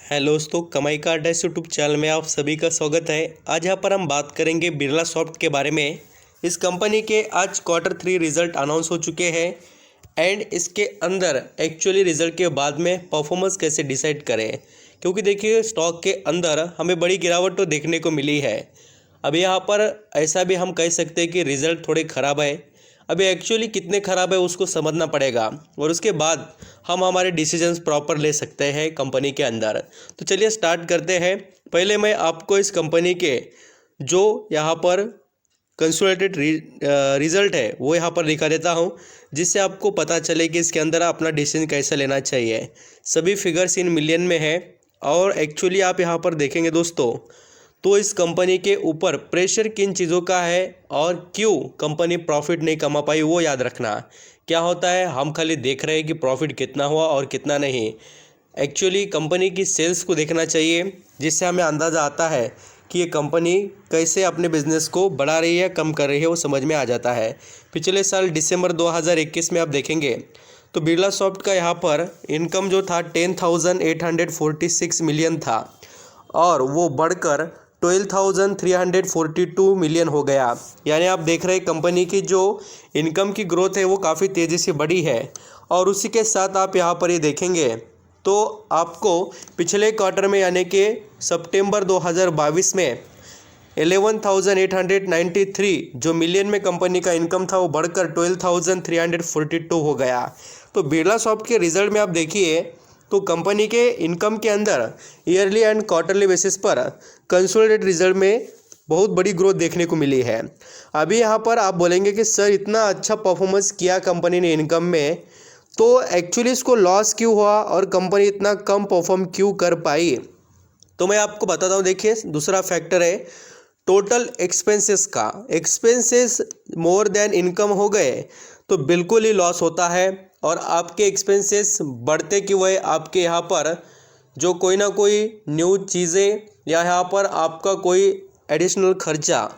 Hello दोस्तों, कमाई का अड्डा यूट्यूब चैनल में आप सभी का स्वागत है। आज यहाँ पर हम बात करेंगे बिरला सॉफ्ट के बारे में। इस कंपनी के आज Q3 रिजल्ट अनाउंस हो चुके हैं एंड इसके अंदर एक्चुअली रिजल्ट के बाद में परफॉर्मेंस कैसे डिसाइड करें, क्योंकि देखिए स्टॉक के अंदर हमें बड़ी गिरावट तो देखने को मिली है। अभी यहाँ पर ऐसा भी हम कह सकते हैं कि रिज़ल्ट थोड़े ख़राब है। अभी एक्चुअली कितने ख़राब है उसको समझना पड़ेगा और उसके बाद हम हमारे डिसीजंस प्रॉपर ले सकते हैं कंपनी के अंदर। तो चलिए स्टार्ट करते हैं। पहले मैं आपको इस कंपनी के जो यहाँ पर कंसोलिडेटेड रिज़ल्ट है वो यहाँ पर दिखा देता हूँ, जिससे आपको पता चले कि इसके अंदर अपना डिसीजन कैसे लेना चाहिए। सभी फिगर्स इन मिलियन में है और एक्चुअली आप यहाँ पर देखेंगे दोस्तों, तो इस कंपनी के ऊपर प्रेशर किन चीज़ों का है और क्यों कंपनी प्रॉफिट नहीं कमा पाई वो याद रखना। क्या होता है, हम खाली देख रहे हैं कि प्रॉफिट कितना हुआ और कितना नहीं। एक्चुअली कंपनी की सेल्स को देखना चाहिए, जिससे हमें अंदाज़ा आता है कि ये कंपनी कैसे अपने बिज़नेस को बढ़ा रही है, कम कर रही है, वो समझ में आ जाता है। पिछले साल दिसंबर 2021 में आप देखेंगे तो बिरला सॉफ्ट का यहाँ पर इनकम जो था 10,846 मिलियन था और वो बढ़कर 12,342 मिलियन हो गया। यानी आप देख रहे हैं कंपनी की जो इनकम की ग्रोथ है वो काफ़ी तेज़ी से बढ़ी है। और उसी के साथ आप यहाँ पर ये देखेंगे तो आपको पिछले क्वार्टर में यानी कि सितंबर 2022 में 11,893 जो मिलियन में कंपनी का इनकम था वो बढ़कर 12,342 हो गया। तो बिरला सॉफ्ट के रिजल्ट में आप देखिए तो कंपनी के इनकम के अंदर ईयरली एंड क्वार्टरली बेसिस पर कंसोलिडेटेड रिजल्ट में बहुत बड़ी ग्रोथ देखने को मिली है। अभी यहाँ पर आप बोलेंगे कि सर इतना अच्छा परफॉर्मेंस किया कंपनी ने इनकम में, तो एक्चुअली इसको लॉस क्यों हुआ और कंपनी इतना कम परफॉर्म क्यों कर पाई। तो मैं आपको बताता हूँ। देखिए दूसरा फैक्टर है टोटल एक्सपेंसेस का। एक्सपेंसेस मोर देन इनकम हो गए तो बिल्कुल ही लॉस होता है और आपके एक्सपेंसेस बढ़ते क्यों है। आपके यहाँ पर जो कोई ना कोई न्यू चीज़ें या यहाँ पर आपका कोई एडिशनल खर्चा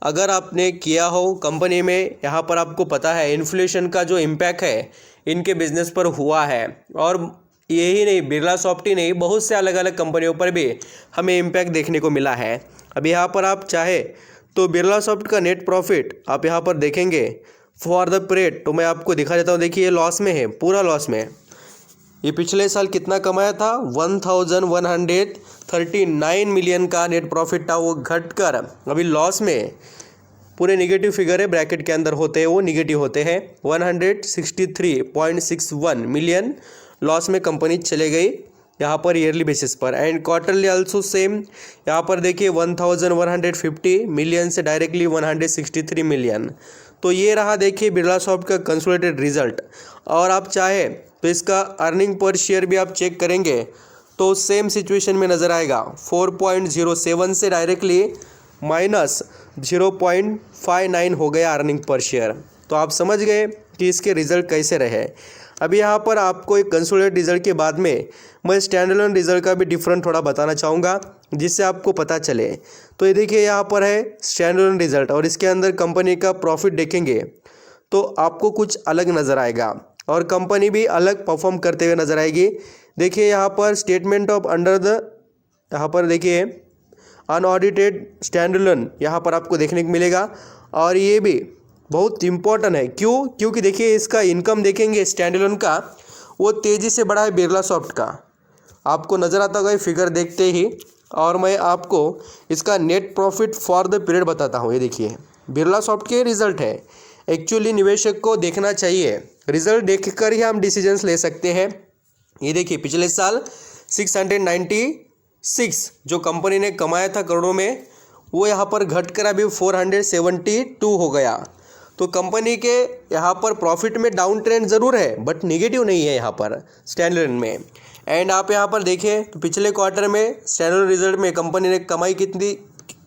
अगर आपने किया हो कंपनी में, यहाँ पर आपको पता है इन्फ्लेशन का जो इम्पैक्ट है इनके बिज़नेस पर हुआ है। और यही नहीं, बिरला सॉफ्ट ही नहीं, बहुत से अलग अलग कंपनियों पर भी हमें इम्पैक्ट देखने को मिला है। अभी यहाँ पर आप चाहे तो बिरला सॉफ्ट का नेट प्रॉफिट आप यहाँ पर देखेंगे फॉर द पीरियड, तो मैं आपको दिखा देता हूँ। देखिए ये लॉस में है, पूरा लॉस में। ये पिछले साल कितना कमाया था, 1139 मिलियन का नेट प्रॉफिट था, वो घटकर अभी लॉस में। पूरे निगेटिव फिगर है, ब्रैकेट के अंदर होते हैं वो निगेटिव होते हैं। 163.61 मिलियन लॉस में कंपनी चले गई यहाँ पर ईयरली बेसिस पर। एंड क्वार्टरली आल्सो सेम, यहाँ पर देखिए 1150 मिलियन से डायरेक्टली 163 मिलियन। तो ये रहा देखिए बिरला सॉफ्ट का कंसोलिडेटेड रिजल्ट। और आप चाहे तो इसका अर्निंग पर शेयर भी आप चेक करेंगे तो सेम सिचुएशन में नज़र आएगा। 4.07 से डायरेक्टली माइनस 0.59 हो गया अर्निंग पर शेयर। तो आप समझ गए कि इसके रिज़ल्ट कैसे रहे। अभी यहाँ पर आपको एक कंसोलिडेटेड रिजल्ट के बाद में मैं स्टैंडअलोन रिजल्ट का भी डिफरेंट थोड़ा बताना चाहूँगा, जिससे आपको पता चले। तो ये देखिए यहाँ पर है स्टैंडअलोन रिजल्ट और इसके अंदर कंपनी का प्रॉफिट देखेंगे तो आपको कुछ अलग नज़र आएगा और कंपनी भी अलग परफॉर्म करते हुए नज़र आएगी। देखिए यहाँ पर स्टेटमेंट ऑफ अंडर द, यहाँ पर देखिए अनऑडिटेड स्टैंडअलोन यहाँ पर आपको देखने को मिलेगा। और ये भी बहुत इम्पोर्टेंट है, क्यों? क्योंकि देखिए इसका इनकम देखेंगे स्टैंडअलोन का वो तेज़ी से बढ़ा है बिरला सॉफ्ट का, आपको नज़र आता होगा ये फिगर देखते ही। और मैं आपको इसका net profit for the period बताता हूँ। ये देखिए बिरला सॉफ्ट के रिजल्ट है। एक्चुअली निवेशक को देखना चाहिए, रिजल्ट देखकर ही हम डिसीजंस ले सकते हैं। ये देखिए पिछले साल 696 जो कंपनी ने कमाया था करोड़ों में, वो यहाँ पर घटकर अभी 472 हो गया। तो कंपनी के यहाँ पर प्रॉफिट में डाउन ट्रेंड ज़रूर है बट नेगेटिव नहीं है यहाँ पर स्टैंडअलोन में। एंड आप यहाँ पर देखें तो पिछले क्वार्टर में स्टैंडअलोन रिजल्ट में कंपनी ने कमाई कितनी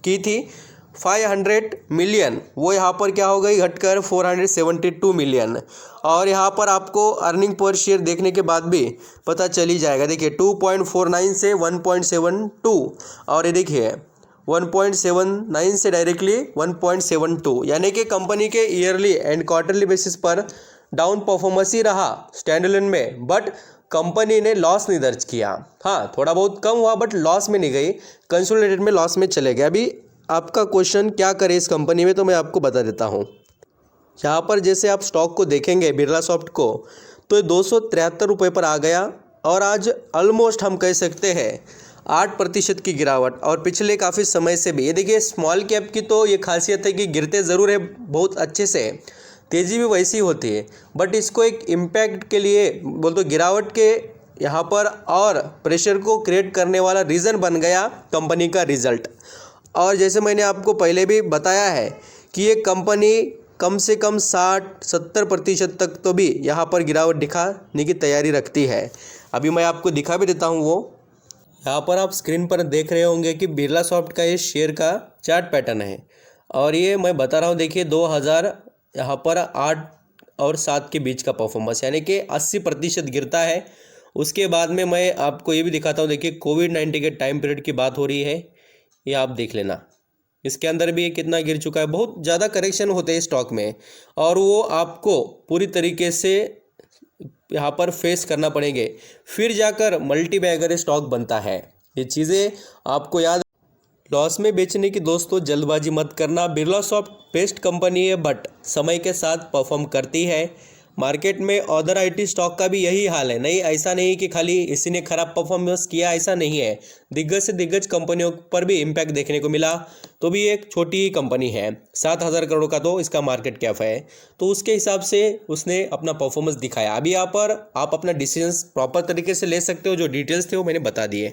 की थी, 500 मिलियन, वो यहाँ पर क्या हो गई घटकर 472 मिलियन। और यहाँ पर आपको अर्निंग पर शेयर देखने के बाद भी पता चल ही जाएगा। देखिए 2.49 से 1.72 और ये देखिए 1.79 से डायरेक्टली 1.72, यानी कि कंपनी के ईयरली एंड क्वार्टरली बेसिस पर डाउन परफॉर्मेंस ही रहा स्टैंडअलोन में, बट कंपनी ने लॉस नहीं दर्ज किया। हाँ, थोड़ा बहुत कम हुआ बट लॉस में नहीं गई, कंसोलिडेटेड में लॉस में चले गए। अभी आपका क्वेश्चन क्या करे इस कंपनी में, तो मैं आपको बता देता हूँ। यहाँ पर जैसे आप स्टॉक को देखेंगे बिरला सॉफ्ट को, तो ये 273 रुपये पर आ गया और आज ऑलमोस्ट हम कह सकते हैं 8% की गिरावट। और पिछले काफ़ी समय से भी ये देखिए, स्मॉल कैप की तो ये खासियत है कि गिरते ज़रूर है बहुत अच्छे से, तेज़ी भी वैसी होती है, बट इसको एक इम्पैक्ट के लिए बोल तो गिरावट के यहाँ पर और प्रेशर को क्रिएट करने वाला रीज़न बन गया कंपनी का रिजल्ट। और जैसे मैंने आपको पहले भी बताया है कि ये कंपनी कम से कम 60-70% तक तो भी यहाँ पर गिरावट दिखाने की तैयारी रखती है। अभी मैं आपको दिखा भी देता हूँ। वो यहाँ पर आप स्क्रीन पर देख रहे होंगे कि बिरला सॉफ्ट का ये शेयर का चार्ट पैटर्न है, और ये मैं बता रहा हूँ देखिए 2000 यहाँ पर 8 और 7 के बीच का परफॉर्मेंस, यानी कि 80% गिरता है। उसके बाद में मैं आपको ये भी दिखाता हूँ, देखिए कोविड-19 के टाइम पीरियड की बात हो रही है, ये आप देख लेना, इसके अंदर भी ये कितना गिर चुका है। बहुत ज़्यादा करेक्शन होते हैं स्टॉक में, और वो आपको पूरी तरीके से यहाँ पर फेस करना पड़ेंगे, फिर जाकर मल्टी बैगर स्टॉक बनता है। ये चीज़ें आपको याद। लॉस में बेचने की दोस्तों जल्दबाजी मत करना। बिरला सॉफ्ट बेस्ट कंपनी है बट समय के साथ परफॉर्म करती है। मार्केट में अदर आईटी स्टॉक का भी यही हाल है, नहीं ऐसा नहीं कि खाली इसी ने खराब परफॉर्मेंस किया, ऐसा नहीं है। दिग्गज से दिग्गज कंपनियों पर भी इम्पैक्ट देखने को मिला, तो भी एक छोटी ही कंपनी है, 7,000 करोड़ का तो इसका मार्केट कैप है, तो उसके हिसाब से उसने अपना परफॉर्मेंस दिखाया। अभी यहाँ पर आप अपना डिसीजंस प्रॉपर तरीके से ले सकते हो, जो डिटेल्स थे वो मैंने बता दिए।